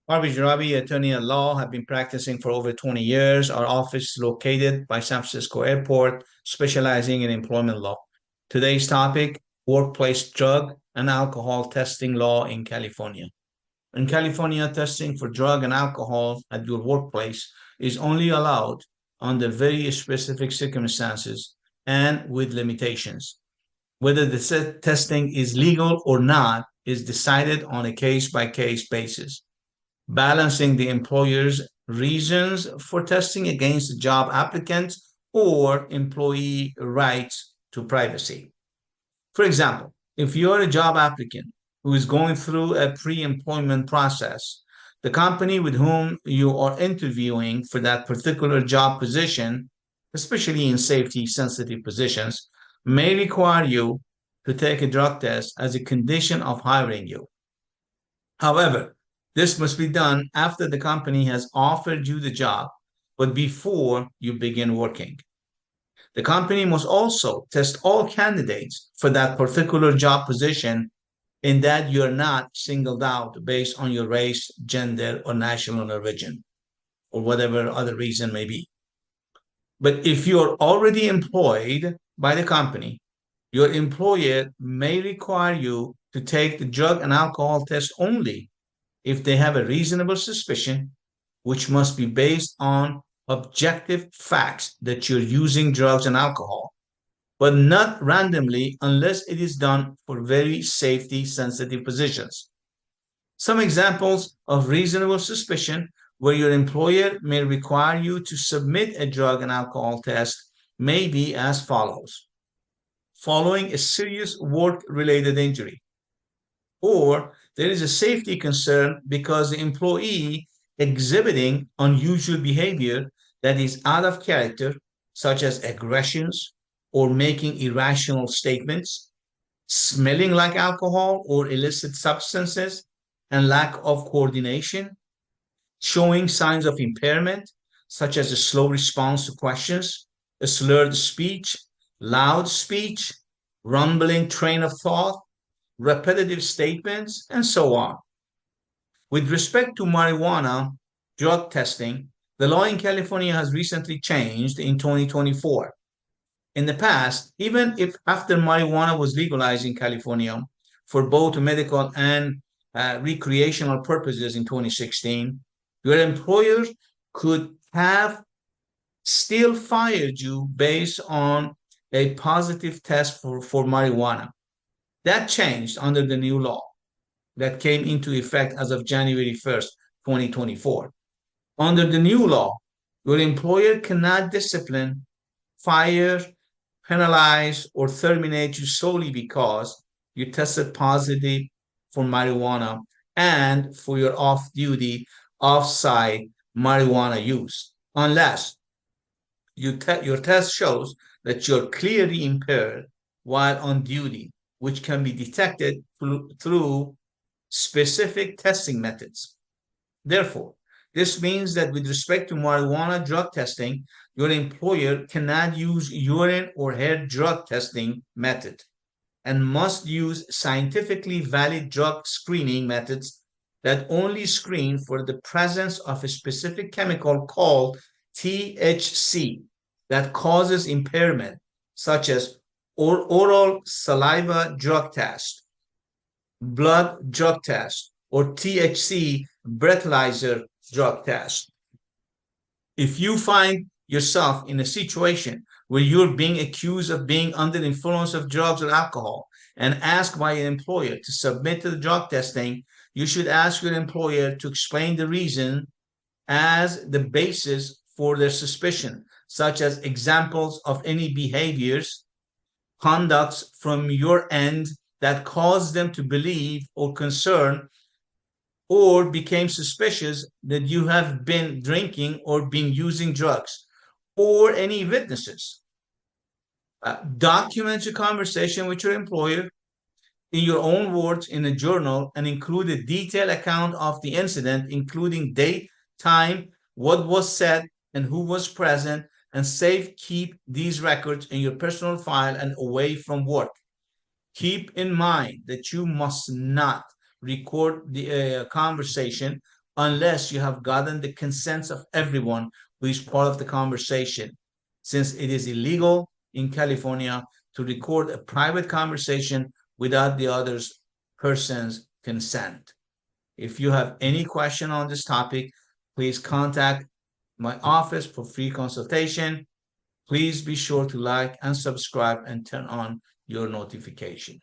Harvey Jarabi, attorney at law, have been practicing for over 20 years. Our office is located by San Francisco Airport, specializing in employment law. Today's topic, workplace drug and alcohol testing law in California. In California, testing for drug and alcohol at your workplace is only allowed under very specific circumstances and with limitations. Whether the testing is legal or not is decided on a case-by-case basis, balancing the employer's reasons for testing against the job applicant's or employee rights to privacy. For example, if you're a job applicant who is going through a pre-employment process, the company with whom you are interviewing for that particular job position, especially in safety-sensitive positions, may require you to take a drug test as a condition of hiring you. However, this must be done after the company has offered you the job, but before you begin working. The company must also test all candidates for that particular job position in that you're not singled out based on your race, gender, or national origin, or whatever other reason may be. But if you're already employed by the company, your employer may require you to take the drug and alcohol test only if they have a reasonable suspicion, which must be based on objective facts that you're using drugs and alcohol, but not randomly unless it is done for very safety-sensitive positions. Some examples of reasonable suspicion where your employer may require you to submit a drug and alcohol test may be as follows. Following a serious work-related injury, or there is a safety concern because the employee exhibiting unusual behavior that is out of character, such as aggressions or making irrational statements, smelling like alcohol or illicit substances, and lack of coordination, showing signs of impairment, such as a slow response to questions, a slurred speech, loud speech, rumbling train of thought, repetitive statements, and so on. With respect to marijuana drug testing, the law in California has recently changed in 2024. In the past, even if after marijuana was legalized in California for both medical and recreational purposes in 2016, your employer could have still fired you based on a positive test for marijuana. That changed under the new law that came into effect as of January 1st, 2024. Under the new law, your employer cannot discipline, fire, penalize, or terminate you solely because you tested positive for marijuana and for your off-duty, off-site marijuana use, unless your test shows that you're clearly impaired while on duty, which can be detected through specific testing methods. Therefore, this means that with respect to marijuana drug testing, your employer cannot use urine or hair drug testing method and must use scientifically valid drug screening methods that only screen for the presence of a specific chemical called THC that causes impairment, such as oral saliva drug test, blood drug test, or THC breathalyzer drug test. If you find yourself in a situation where you're being accused of being under the influence of drugs or alcohol and asked by an employer to submit to the drug testing, you should ask your employer to explain the reason as the basis for their suspicion, such as examples of any behaviors, conducts from your end that caused them to believe or concern or became suspicious that you have been drinking or been using drugs, or any witnesses. Document your conversation with your employer in your own words in a journal and include a detailed account of the incident, including date, time, what was said, and who was present, and keep these records in your personal file and away from work. Keep in mind that you must not record the conversation unless you have gotten the consent of everyone who is part of the conversation, since it is illegal in California to record a private conversation without the other person's consent. If you have any question on this topic, please contact my office for free consultation. Please be sure to like and subscribe and turn on your notification.